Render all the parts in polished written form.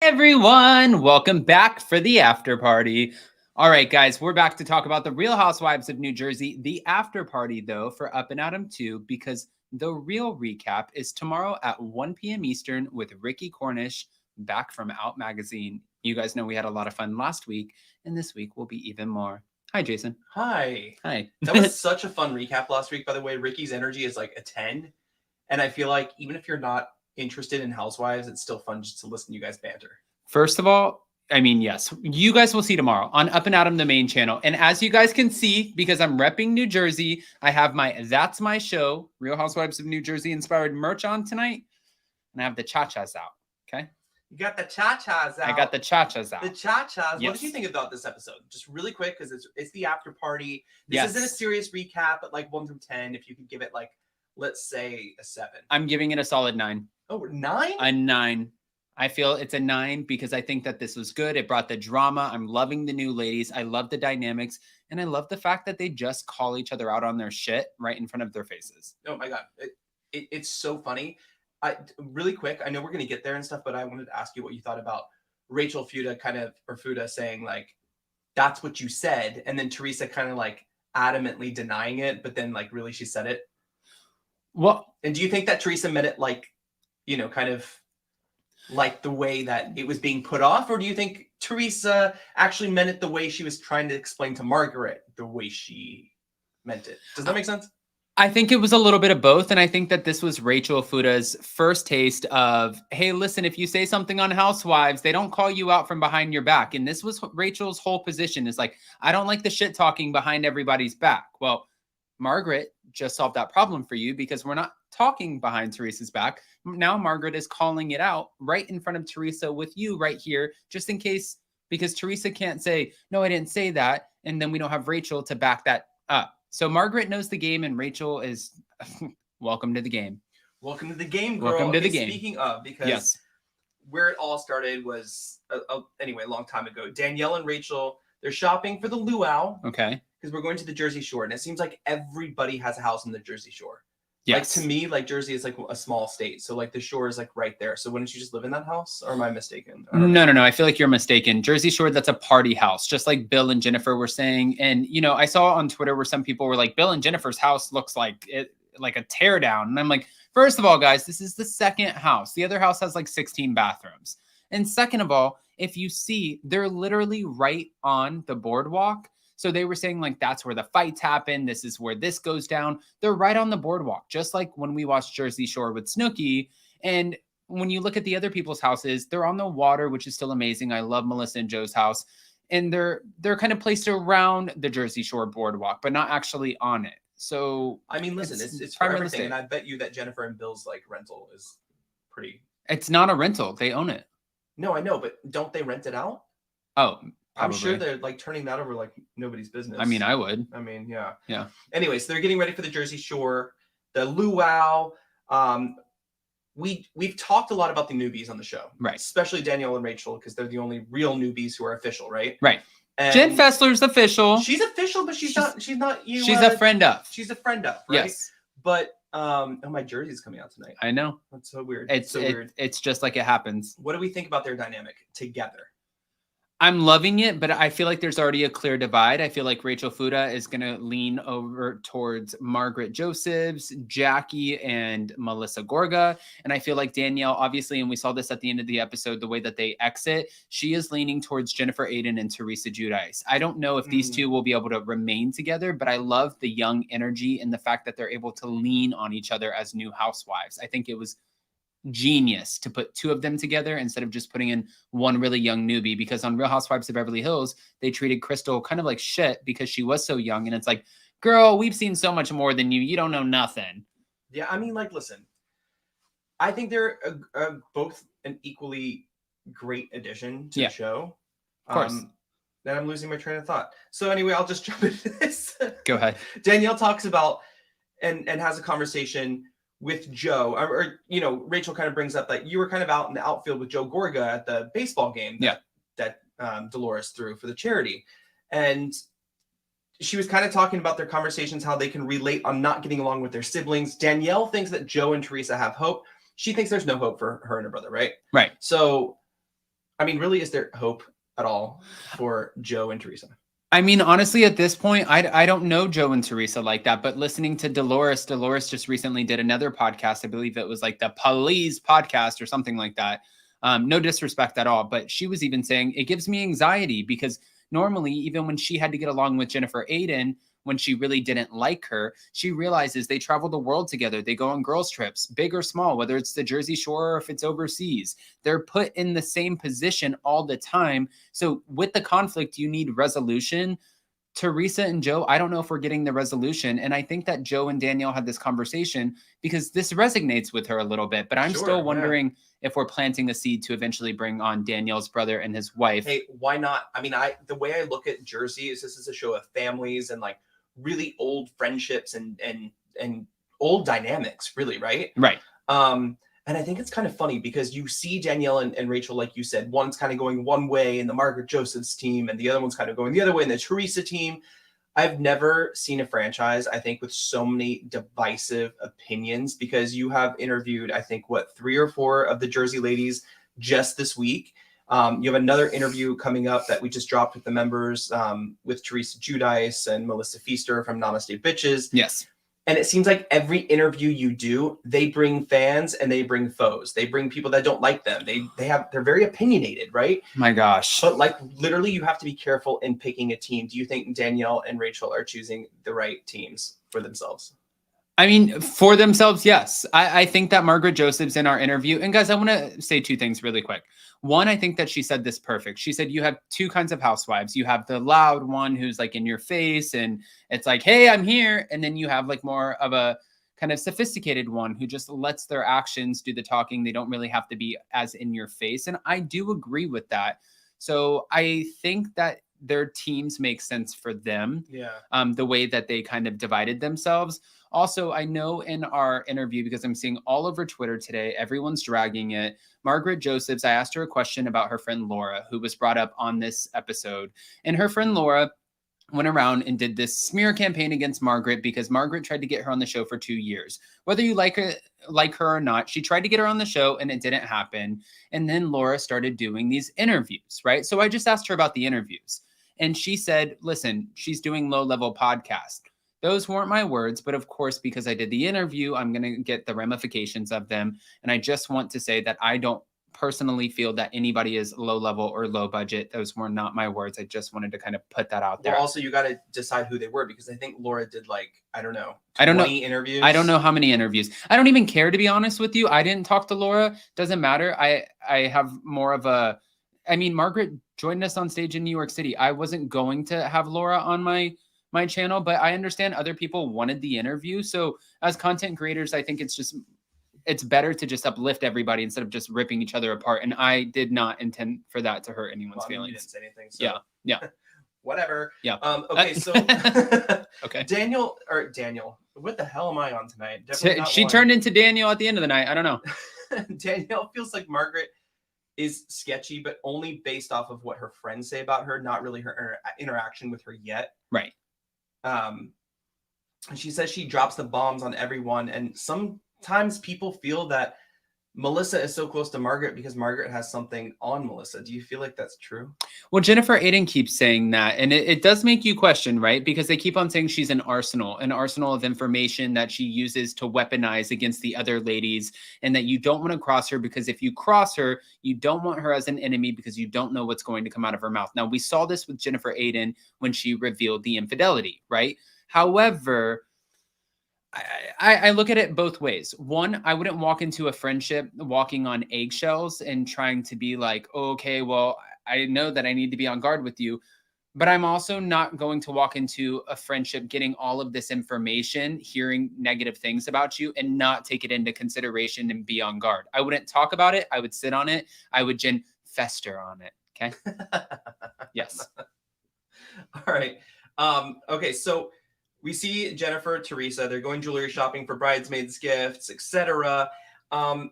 Everyone, welcome back for the after party. All right, guys, we're back to talk about the Real Housewives of New Jersey. The after party, though, for Up and Adam 2, because the real recap is tomorrow at 1 p.m. Eastern with Ricky Cornish back from Out Magazine. You guys know we had a lot of fun last week, and this week will be even more. Hi, Jason. Hi. Hi. That was such a fun recap last week, by the way. Ricky's energy is like a 10. And I feel like even if you're not interested in Housewives, it's still fun just to listen to you guys banter. First of all, I mean, yes, you guys will see tomorrow on Up and Adam, the main channel. And as you guys can see, because I'm repping New Jersey, I have my That's My Show, Real Housewives of New Jersey inspired merch on tonight. And I have the cha-chas out, okay? You got the cha-chas out. I got the cha-chas out. The cha-chas. Yes. What did you think about this episode? Just really quick, because it's the after party. This Yes. isn't a serious recap, but like 1 through 10, if you could give it like, let's say a 7. I'm giving it a solid 9. Oh, 9? A 9. I feel it's a 9 because I think that this was good. It brought the drama. I'm loving the new ladies. I love the dynamics. And I love the fact that they just call each other out on their shit right in front of their faces. Oh my God. It's so funny. Really quick, I know we're going to get there and stuff, but I wanted to ask you what you thought about Rachel Fuda saying like, that's what you said. And then Teresa kind of like adamantly denying it, but then like really she said it. Well, and do you think that Teresa meant it like, you know, kind of like the way that it was being put off? Or do you think Teresa actually meant it the way she was trying to explain to Margaret the way she meant it? Does that make sense? I think it was a little bit of both. And I think that this was Rachel Fuda's first taste of, hey, listen, if you say something on Housewives, they don't call you out from behind your back. And this was Rachel's whole position is like, I don't like the shit talking behind everybody's back. Well, Margaret just solved that problem for you because we're not talking behind Teresa's back. Now Margaret is calling it out right in front of Teresa with you right here, just in case, because Teresa can't say, no, I didn't say that. And then we don't have Rachel to back that up. So Margaret knows the game and Rachel is welcome to the game. Welcome to the game, girl. Welcome to the game. Speaking of, because yes. Where it all started was, anyway, a long time ago. Danielle and Rachel, they're shopping for the luau. Okay. Because we're going to the Jersey Shore. And it seems like everybody has a house in the Jersey Shore. Yes. Like to me, like Jersey is like a small state. So like the shore is like right there. So wouldn't you just live in that house? Or am I mistaken? No. I feel like you're mistaken. Jersey Shore, that's a party house, just like Bill and Jennifer were saying. And, you know, I saw on Twitter where some people were like, Bill and Jennifer's house looks like a tear down. And I'm like, first of all, guys, this is the second house. The other house has like 16 bathrooms. And second of all, if you see, they're literally right on the boardwalk. So they were saying like, that's where the fights happen. This is where this goes down. They're right on the boardwalk, just like when we watched Jersey Shore with Snooki. And when you look at the other people's houses, they're on the water, which is still amazing. I love Melissa and Joe's house. And they're kind of placed around the Jersey Shore boardwalk, but not actually on it. So I mean, listen, it's for everything. And I bet you that Jennifer and Bill's like rental is pretty. It's not a rental. They own it. No, I know, but don't they rent it out? Oh, probably. I'm sure they're like turning that over like nobody's business. I mean, I would. I mean, yeah. Yeah. Anyway, so they're getting ready for the Jersey Shore, the luau. We've talked a lot about the newbies on the show, right? Especially Danielle and Rachel, because they're the only real newbies who are official, right? Right. And Jen Fessler's official. She's official, but she's not. She's not. She's a friend of. She's a friend of. Right? Yes. But oh, my jersey's coming out tonight. I know. That's so weird. It's so weird. It's just like it happens. What do we think about their dynamic together? I'm loving it, but I feel like there's already a clear divide. I feel like Rachel Fuda is going to lean over towards Margaret Josephs, Jackie, and Melissa Gorga. And I feel like Danielle, obviously, and we saw this at the end of the episode, the way that they exit, she is leaning towards Jennifer Aydin and Teresa Giudice. I don't know if these two will be able to remain together, but I love the young energy and the fact that they're able to lean on each other as new housewives. I think it was genius to put two of them together instead of just putting in one really young newbie, because on Real Housewives of Beverly Hills, they treated Crystal kind of like shit because she was so young. And it's like, girl, we've seen so much more than you. You don't know nothing. Yeah, I mean, like, listen, I think they're both an equally great addition to the show. Of course. Then I'm losing my train of thought. So anyway, I'll just jump into this. Go ahead. Danielle talks about and has a conversation with Joe, or you know, Rachel kind of brings up that you were kind of out in the outfield with Joe Gorga at the baseball game that Dolores threw for the charity. And she was kind of talking about their conversations, how they can relate on not getting along with their siblings. Danielle thinks that Joe and Teresa have hope. She thinks there's no hope for her and her brother, right? Right. So I mean, really, is there hope at all for Joe and Teresa? I mean, honestly, at this point, I don't know Joe and Teresa like that, but listening to Dolores just recently did another podcast. I believe it was like the Police podcast or something like that. No disrespect at all, but she was even saying it gives me anxiety because normally, even when she had to get along with Jennifer Aiden, when she really didn't like her, she realizes they travel the world together. They go on girls' trips, big or small, whether it's the Jersey Shore or if it's overseas. They're put in the same position all the time. So with the conflict, you need resolution. Teresa and Joe, I don't know if we're getting the resolution. And I think that Joe and Danielle had this conversation because this resonates with her a little bit. But I'm still wondering if we're planting a seed to eventually bring on Danielle's brother and his wife. Hey, why not? I mean, the way I look at Jersey is this is a show of families and like really old friendships and old dynamics, really, right? Right. And I think it's kind of funny because you see Danielle and Rachel, like you said, one's kind of going one way in the Margaret Joseph's team, and the other one's kind of going the other way in the Teresa team. I've never seen a franchise, I think, with so many divisive opinions because you have interviewed, I think, 3 or 4 of the Jersey ladies just this week. You have another interview coming up that we just dropped with the members with Teresa Giudice and Melissa Feaster from Namaste Bitches. Yes. And it seems like every interview you do, they bring fans and they bring foes. They bring people that don't like them. They're very opinionated, right? My gosh. But like literally you have to be careful in picking a team. Do you think Danielle and Rachel are choosing the right teams for themselves? I mean, for themselves, yes. I think that Margaret Joseph's in our interview. And guys, I want to say 2 things really quick. One, I think that she said this perfect. She said, you have 2 kinds of housewives. You have the loud one who's like in your face and it's like, hey, I'm here. And then you have like more of a kind of sophisticated one who just lets their actions do the talking. They don't really have to be as in your face. And I do agree with that. So I think that their teams make sense for them. Yeah. The way that they kind of divided themselves. Also, I know in our interview, because I'm seeing all over Twitter today, everyone's dragging it. Margaret Josephs, I asked her a question about her friend Laura, who was brought up on this episode. And her friend Laura went around and did this smear campaign against Margaret because Margaret tried to get her on the show for 2 years. Whether you like her or not, she tried to get her on the show and it didn't happen. And then Laura started doing these interviews, right? So I just asked her about the interviews. And she said, listen, she's doing low-level podcast. Those weren't my words, but of course, because I did the interview, I'm going to get the ramifications of them. And I just want to say that I don't personally feel that anybody is low level or low budget. Those were not my words. I just wanted to kind of put that out there. Well, also, you got to decide who they were because I think Laura did I don't know, 20 interviews. I don't know how many interviews. I don't even care, to be honest with you. I didn't talk to Laura. Doesn't matter. I have more of a, I mean, Margaret joined us on stage in New York City. I wasn't going to have Laura on my channel, but I understand other people wanted the interview. So as content creators, I think it's better to just uplift everybody instead of just ripping each other apart. And I did not intend for that to hurt anyone's feelings. You didn't say anything. So. Yeah. Whatever. Yeah. Okay. So okay. Daniel, what the hell am I on tonight? She turned into Daniel at the end of the night. I don't know. Danielle feels like Margaret is sketchy, but only based off of what her friends say about her, not really her interaction with her yet. Right. She says she drops the bombs on everyone, and sometimes people feel that Melissa is so close to Margaret because Margaret has something on Melissa. Do you feel like that's true? Well, Jennifer Aiden keeps saying that, and it does make you question, right? Because they keep on saying she's an arsenal of information that she uses to weaponize against the other ladies, and that you don't want to cross her because if you cross her, you don't want her as an enemy because you don't know what's going to come out of her mouth. Now, we saw this with Jennifer Aiden when she revealed the infidelity, right? However, I look at it both ways. One, I wouldn't walk into a friendship walking on eggshells and trying to be like, oh, okay, well, I know that I need to be on guard with you. But I'm also not going to walk into a friendship getting all of this information, hearing negative things about you, and not take it into consideration and be on guard. I wouldn't talk about it. I would sit on it. I would fester on it. Okay. Yes. All right. Okay. So we see Jennifer, Teresa, they're going jewelry shopping for bridesmaids gifts, etc. And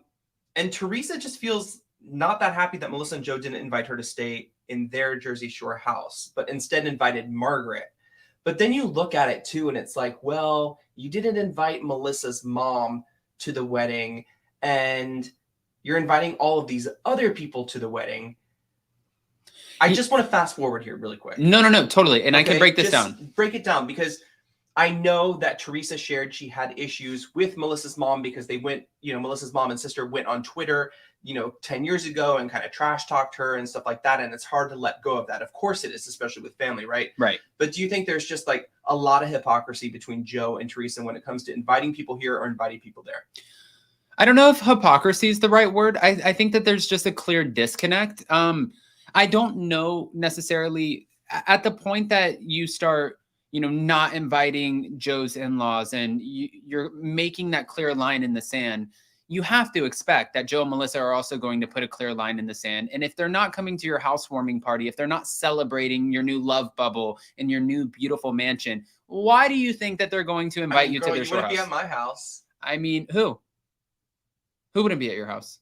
Teresa just feels not that happy that Melissa and Joe didn't invite her to stay in their Jersey Shore house, but instead invited Margaret. But then you look at it too, and it's like, well, you didn't invite Melissa's mom to the wedding, and you're inviting all of these other people to the wedding. I just want to fast forward here really quick. No, totally. And okay, I can break this down. Break it down, because I know that Teresa shared she had issues with Melissa's mom because they went, Melissa's mom and sister went on Twitter, 10 years ago and kind of trash talked her and stuff like that. And it's hard to let go of that. Of course it is, especially with family, right? Right. But do you think there's just like a lot of hypocrisy between Joe and Teresa when it comes to inviting people here or inviting people there? I don't know if hypocrisy is the right word. I think that there's just a clear disconnect. I don't know necessarily at the point that you start, not inviting Joe's in-laws and you're making that clear line in the sand. You have to expect that Joe and Melissa are also going to put a clear line in the sand. And if they're not coming to your housewarming party, if they're not celebrating your new love bubble in your new beautiful mansion, why do you think that they're going to invite you to their shore house? You wouldn't be at my house. I mean, who? Who wouldn't be at your house?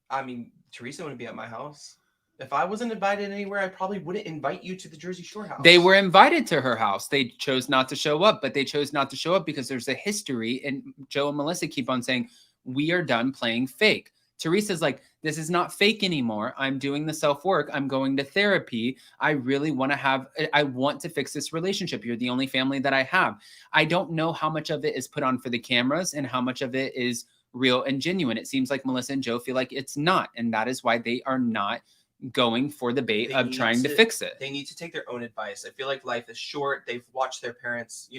I mean, Teresa wouldn't be at my house. If I wasn't invited anywhere, I probably wouldn't invite you to the Jersey Shore house. They were invited to her house. They chose not to show up, but they chose not to show up because there's a history. And Joe and Melissa keep on saying, we are done playing fake. Teresa's like, this is not fake anymore. I'm doing the self-work. I'm going to therapy. I really want to fix this relationship. You're the only family that I have. I don't know how much of it is put on for the cameras and how much of it is real and genuine. It seems like Melissa and Joe feel like it's not. And that is why they are not going for the bait of trying to fix it. They need to take their own advice. I feel like life is short. They've watched their parents,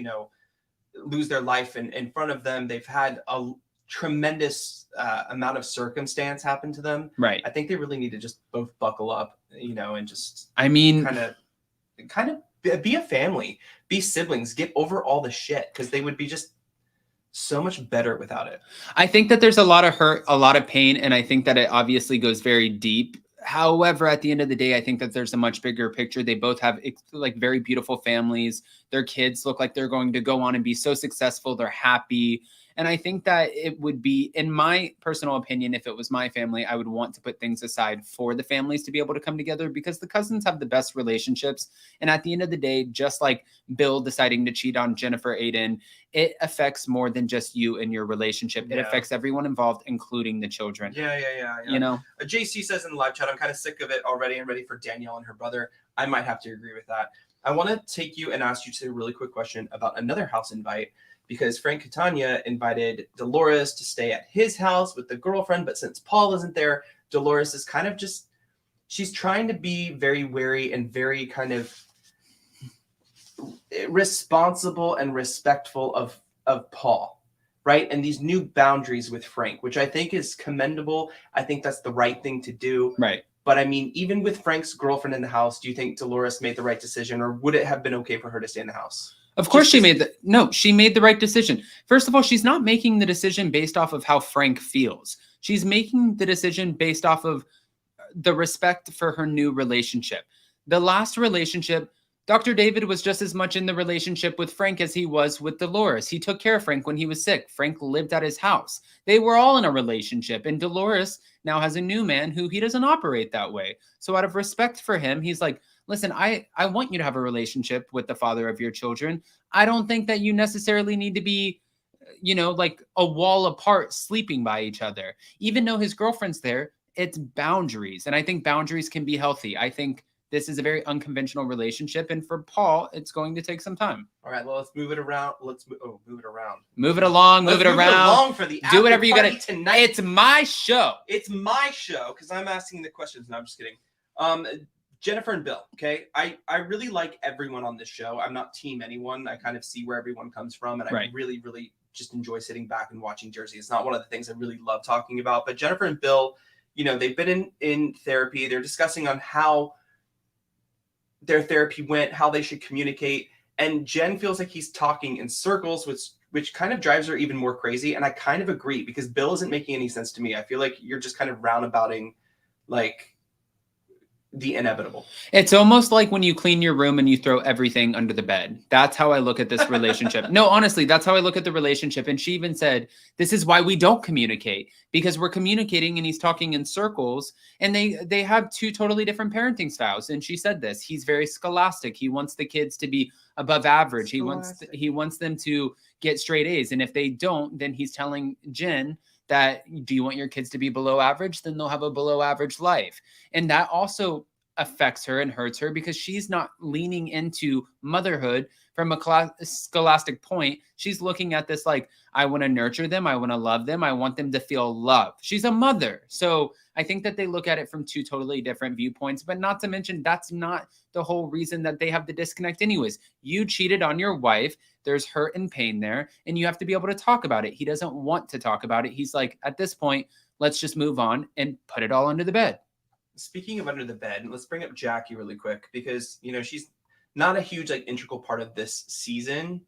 lose their life in front of them. They've had a tremendous amount of circumstance happen to them. Right. I think they really need to just both buckle up, and just, kind of be a family, be siblings, get over all the shit, because they would be just so much better without it. I think that there's a lot of hurt, a lot of pain, and I think that it obviously goes very deep. However, at the end of the day, I think that there's a much bigger picture. They both have like very beautiful families. Their kids look like they're going to go on and be so successful. They're happy. And I think that it would be, in my personal opinion, if it was my family, I would want to put things aside for the families to be able to come together, because the cousins have the best relationships. And at the end of the day, just like Bill deciding to cheat on Jennifer Aiden, it affects more than just you and your relationship. It affects everyone involved, including the children. Yeah. JC says in the live chat, I'm kind of sick of it already and ready for Danielle and her brother. I might have to agree with that. I want to take you and ask you a really quick question about another house invite, because Frank Catania invited Dolores to stay at his house with the girlfriend. But since Paul isn't there, Dolores is kind of she's trying to be very wary and very kind of responsible and respectful of Paul, right? And these new boundaries with Frank, which I think is commendable. I think that's the right thing to do. Right. But I mean, even with Frank's girlfriend in the house, do you think Dolores made the right decision, or would it have been okay for her to stay in the house? Of course she made the right decision. First of all, she's not making the decision based off of how Frank feels. She's making the decision based off of the respect for her new relationship. The last relationship, Dr. David was just as much in the relationship with Frank as he was with Dolores. He took care of Frank when he was sick. Frank lived at his house. They were all in a relationship, and Dolores now has a new man who he doesn't operate that way. So out of respect for him, he's like, listen, I want you to have a relationship with the father of your children. I don't think that you necessarily need to be, like a wall apart sleeping by each other. Even though his girlfriend's there, it's boundaries. And I think boundaries can be healthy. I think this is a very unconventional relationship. And for Paul, it's going to take some time. All right, well, let's move it around. Move it around. Move it along, move it around. For the do whatever you got to. Tonight. It's my show. It's my show, because I'm asking the questions. No, I'm just kidding. Jennifer and Bill, okay? I really like everyone on this show. I'm not team anyone. I kind of see where everyone comes from, and I really, really just enjoy sitting back and watching Jersey. It's not one of the things I really love talking about, but Jennifer and Bill, they've been in therapy. They're discussing on how their therapy went, how they should communicate, and Jen feels like he's talking in circles, which kind of drives her even more crazy, and I kind of agree, because Bill isn't making any sense to me. I feel like you're just kind of roundabouting, like, the inevitable. It's almost like when you clean your room and you throw everything under the bed. That's how I look at this relationship. No, honestly, that's how I look at the relationship. And she even said, this is why we don't communicate, because we're communicating and he's talking in circles, and they have two totally different parenting styles. And she said this, he's very scholastic. He wants the kids to be above average. He wants them to get straight A's. And if they don't, then he's telling Jen that, do you want your kids to be below average? Then they'll have a below average life. And that also affects her and hurts her because she's not leaning into motherhood from a scholastic point. She's looking at this like, I want to nurture them. I want to love them. I want them to feel love. She's a mother. So I think that they look at it from two totally different viewpoints, but not to mention that's not the whole reason that they have the disconnect anyways. You cheated on your wife. There's hurt and pain there, and you have to be able to talk about it. He doesn't want to talk about it. He's like, at this point, let's just move on and put it all under the bed. Speaking of under the bed, let's bring up Jackie really quick because, she's not a huge, integral part of this season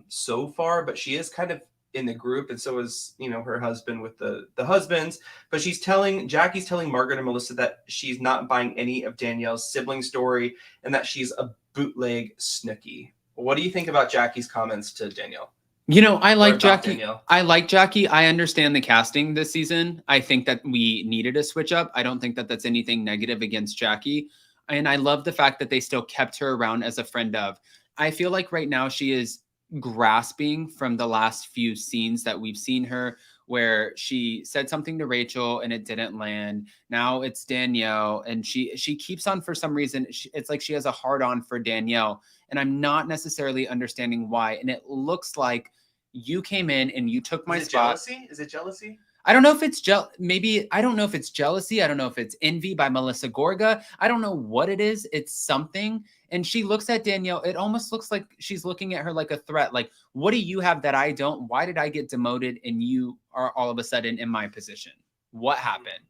so far, but she is kind of in the group. And so is, her husband with the husbands. But Jackie's telling Margaret and Melissa that she's not buying any of Danielle's sibling story and that she's a bootleg Snooki. What do you think about Jackie's comments to Danielle? I like Jackie. Danielle. I like Jackie. I understand the casting this season. I think that we needed a switch up. I don't think that that's anything negative against Jackie. And I love the fact that they still kept her around as a friend of. I feel like right now she is grasping from the last few scenes that we've seen her where she said something to Rachel and it didn't land. Now it's Danielle and she keeps on for some reason. It's like she has a hard on for Danielle and I'm not necessarily understanding why. And it looks like you came in and you took my spot. Jealousy? Is it jealousy? I don't know if it's I don't know if it's jealousy. I don't know if it's envy by Melissa Gorga. I don't know what it is. It's something. And she looks at Danielle. It almost looks like she's looking at her like a threat. Like, what do you have that I don't? Why did I get demoted and you are all of a sudden in my position? What happened?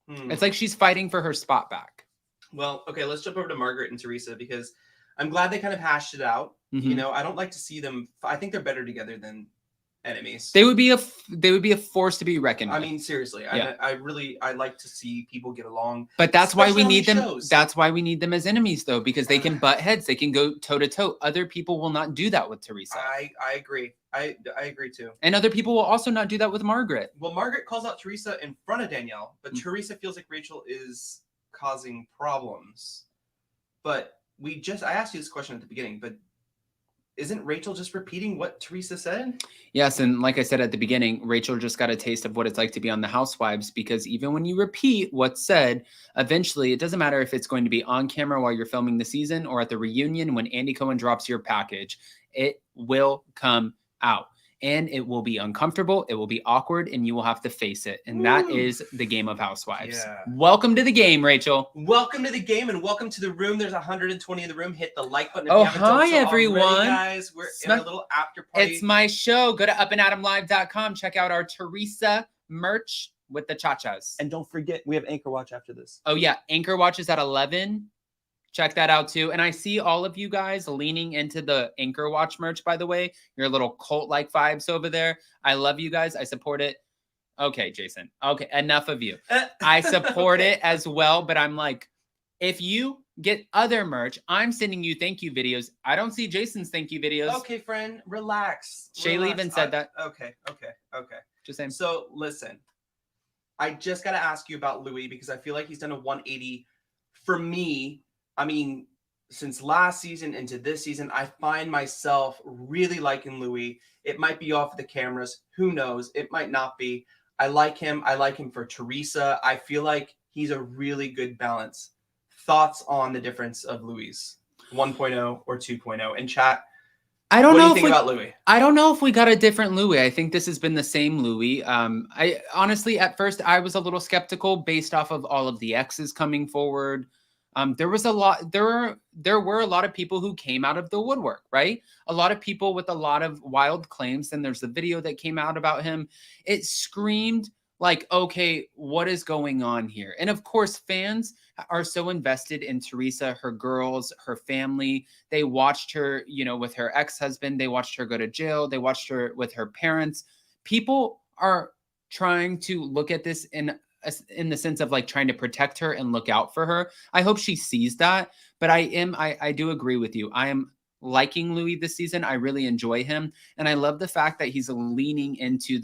It's like she's fighting for her spot back. Well, okay, let's jump over to Margaret and Teresa because I'm glad they kind of hashed it out. Mm-hmm. I don't like to see them. I think they're better together than enemies. They would be a force to be reckoned with. I mean, seriously, yeah. I like to see people get along. But that's why we need them. Shows. That's why we need them as enemies, though, because they can butt heads. They can go toe to toe. Other people will not do that with Teresa. I agree. I agree too. And other people will also not do that with Margaret. Well, Margaret calls out Teresa in front of Danielle, but Teresa feels like Rachel is causing problems. But I asked you this question at the beginning, but isn't Rachel just repeating what Teresa said? Yes, and like I said at the beginning, Rachel just got a taste of what it's like to be on the Housewives because even when you repeat what's said, eventually it doesn't matter if it's going to be on camera while you're filming the season or at the reunion when Andy Cohen drops your package, it will come out. And it will be uncomfortable, it will be awkward, and you will have to face it. And that is the game of Housewives. Yeah. Welcome to the game, Rachel. Welcome to the game, and welcome to the room. There's 120 in the room. Hit the like button if you haven't done so hi, everyone. Already, guys. We're in a little after party. It's my show. Go to upandadamlive.com. Check out our Teresa merch with the cha-chas. And don't forget, we have Anchor Watch after this. Oh, yeah. Anchor Watch is at 11. Check that out too. And I see all of you guys leaning into the Anchor Watch merch, by the way. Your little cult-like vibes over there. I love you guys. I support it. Okay, Jason. Okay, enough of you. I support it as well, but I'm like, if you get other merch, I'm sending you thank you videos. I don't see Jason's thank you videos. Okay, friend, relax. Shayla even said that. Okay. Just saying. So listen, I just got to ask you about Louie because I feel like he's done a 180 for me. I mean, since last season into this season, I find myself really liking Louie. It might be off the cameras. Who knows? It might not be. I like him. I like him for Teresa. I feel like he's a really good balance. Thoughts on the difference of Louie's 1.0 or 2.0? In chat, what do you think about Louie? I don't know if we got a different Louie. I think this has been the same Louie. I honestly, at first, I was a little skeptical based off of all of the exes coming forward. There were a lot of people who came out of the woodwork, right? A lot of people with a lot of wild claims. And there's the video that came out about him. It screamed like, okay, what is going on here? And of course, fans are so invested in Teresa, her girls, her family. They watched her, with her ex-husband. They watched her go to jail. They watched her with her parents. People are trying to look at this in the sense of like trying to protect her and look out for her. I hope she sees that, but I do agree with you. I am liking Louie this season. I really enjoy him. And I love the fact that he's leaning into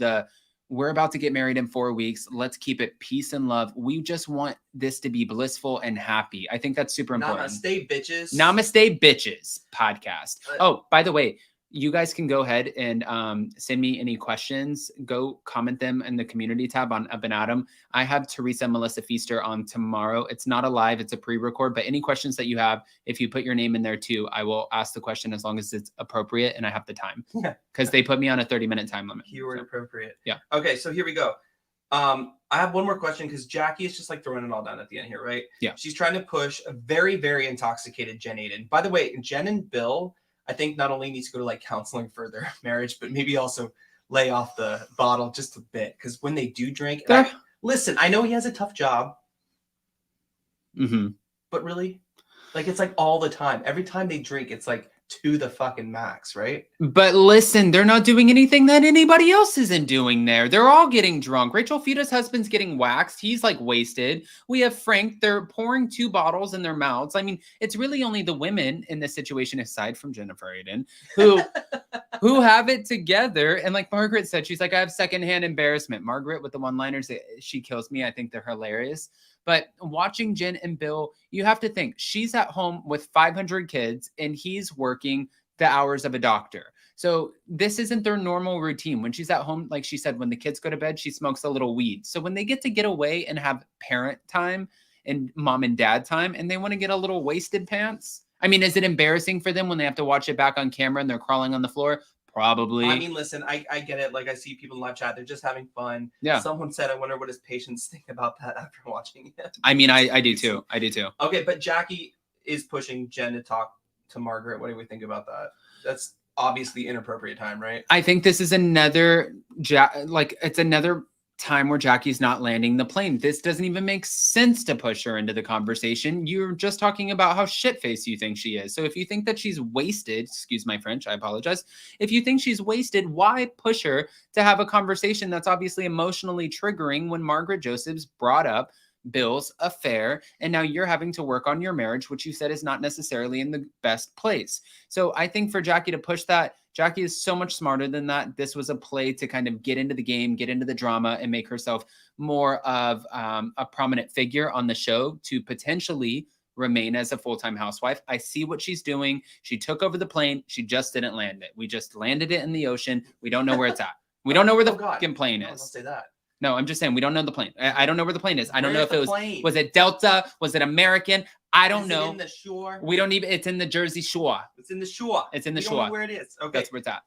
we're about to get married in 4 weeks. Let's keep it peace and love. We just want this to be blissful and happy. I think that's super important. Namaste, bitches. Namaste, bitches podcast. Oh, by the way, you guys can go ahead and send me any questions. Go comment them in the community tab on Up and Adam. I have Teresa and Melissa Feaster on tomorrow. It's not a live, it's a pre-record, but any questions that you have, if you put your name in there too, I will ask the question as long as it's appropriate and I have the time. Yeah. Because they put me on a 30-minute time limit. Keyword appropriate. Yeah. Okay, so here we go. I have one more question because Jackie is just like throwing it all down at the end here, right? Yeah. She's trying to push a very, very intoxicated Jen Aiden. By the way, Jen and Bill, I think not only needs to go to like counseling for their marriage, but maybe also lay off the bottle just a bit. Because when they do drink, listen, I know he has a tough job, but really, like it's like all the time. Every time they drink, it's like to the fucking max, right? But listen, they're not doing anything that anybody else isn't doing there. They're all getting drunk. Rachel Fita's husband's getting waxed. He's like wasted. We have Frank. They're pouring 2 bottles in their mouths. I mean, it's really only the women in this situation, aside from Jennifer Aiden, who have it together. And like Margaret said, she's like, I have secondhand embarrassment. Margaret with the one-liners, she kills me. I think they're hilarious. But watching Jen and Bill, you have to think she's at home with 500 kids and he's working the hours of a doctor. So this isn't their normal routine. When she's at home, like she said, when the kids go to bed, she smokes a little weed. So when they get to get away and have parent time and mom and dad time and they want to get a little wasted pants, I mean, is it embarrassing for them when they have to watch it back on camera and they're crawling on the floor? Probably. I mean, listen, I get it. Like I see people in live chat, they're just having fun. Yeah. Someone said, I wonder what his patients think about that after watching it. I mean, I do too. I do too. Okay, but Jackie is pushing Jen to talk to Margaret. What do we think about that? That's obviously inappropriate time, right? I think this is another it's another time where Jackie's not landing the plane. This doesn't even make sense to push her into the conversation. You're just talking about how shit-faced you think she is. So if you think that she's wasted, excuse my French, I apologize. If you think she's wasted, why push her to have a conversation that's obviously emotionally triggering when Margaret Josephs brought up Bill's affair, and now you're having to work on your marriage, which you said is not necessarily in the best place. So I think for Jackie to push that, Jackie is so much smarter than that. This was a play to kind of get into the game, get into the drama, and make herself more of a prominent figure on the show to potentially remain as a full-time housewife. I see what she's doing. She took over the plane. She just didn't land it. We just landed it in the ocean. We don't know where it's at. We don't know where the fucking plane is. Don't say that. No, I'm just saying we don't know the plane. I don't know where the plane is. I don't know if it was it Delta? Was it American? I don't know. Is it in the shore? We don't even. It's in the Jersey Shore. It's in the shore. It's in the we shore. Don't know where it is. Okay, that's where it's at.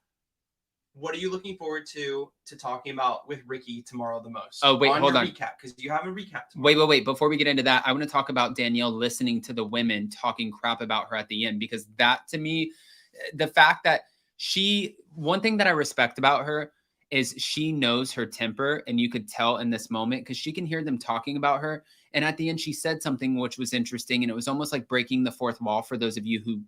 What are you looking forward to talking about with Ricky tomorrow the most? Oh wait, hold on. Recap, because you have a recap tomorrow. Wait. Before we get into that, I want to talk about Danielle listening to the women talking crap about her at the end, because that to me, the fact that one thing that I respect about her is she knows her temper, and you could tell in this moment because she can hear them talking about her. And at the end, she said something which was interesting, and it was almost like breaking the fourth wall for those of you who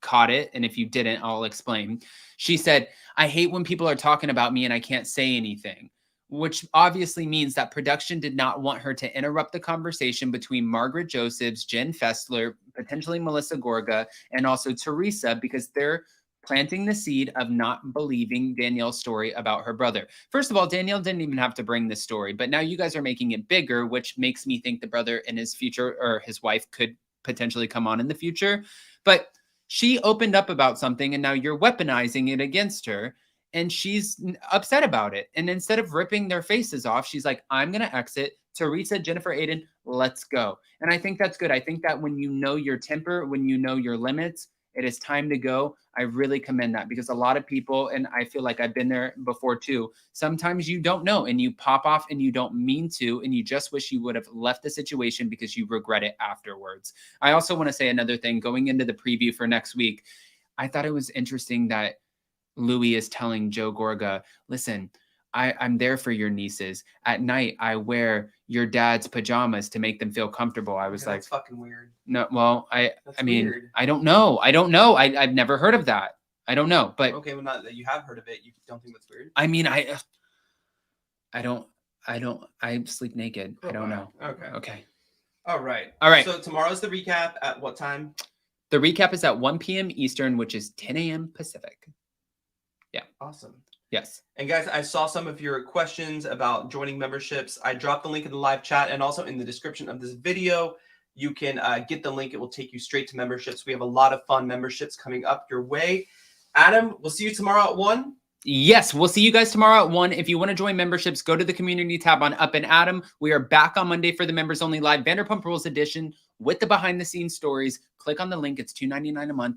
caught it. And if you didn't, I'll explain. She said, I hate when people are talking about me and I can't say anything, which obviously means that production did not want her to interrupt the conversation between Margaret Josephs, Jen Fessler, potentially Melissa Gorga, and also Teresa, because they're planting the seed of not believing Danielle's story about her brother. First of all, Danielle didn't even have to bring this story, but now you guys are making it bigger, which makes me think the brother and his future, or his wife, could potentially come on in the future. But she opened up about something and now you're weaponizing it against her, and she's upset about it. And instead of ripping their faces off, she's like, I'm going to exit. Teresa, Jennifer Aiden, let's go. And I think that's good. I think that when you know your temper, when you know your limits, it is time to go. I really commend that, because a lot of people, and I feel like I've been there before too, sometimes you don't know and you pop off and you don't mean to, and you just wish you would have left the situation because you regret it afterwards. I also want to say another thing going into the preview for next week. I thought it was interesting that Louie is telling Joe Gorga, listen, I'm there for your nieces. At night, I wear your dad's pajamas to make them feel comfortable. I was like, that's fucking weird. No, well, I mean, weird. I don't know. I've never heard of that. I don't know, but okay, well, not that you have heard of it, you don't think that's weird? I mean, I sleep naked. I don't know. Okay. All right. So tomorrow's the recap at what time? The recap is at 1 p.m. Eastern, which is 10 a.m. Pacific. Yeah. Awesome. Yes. And guys, I saw some of your questions about joining memberships. I dropped the link in the live chat and also in the description of this video. You can get the link. It will take you straight to memberships. We have a lot of fun memberships coming up your way. Adam, we'll see you tomorrow at 1. Yes, we'll see you guys tomorrow at 1. If you want to join memberships, go to the community tab on Up and Adam. We are back on Monday for the members only live Vanderpump Rules edition with the behind the scenes stories. Click on the link. It's $2.99 a month.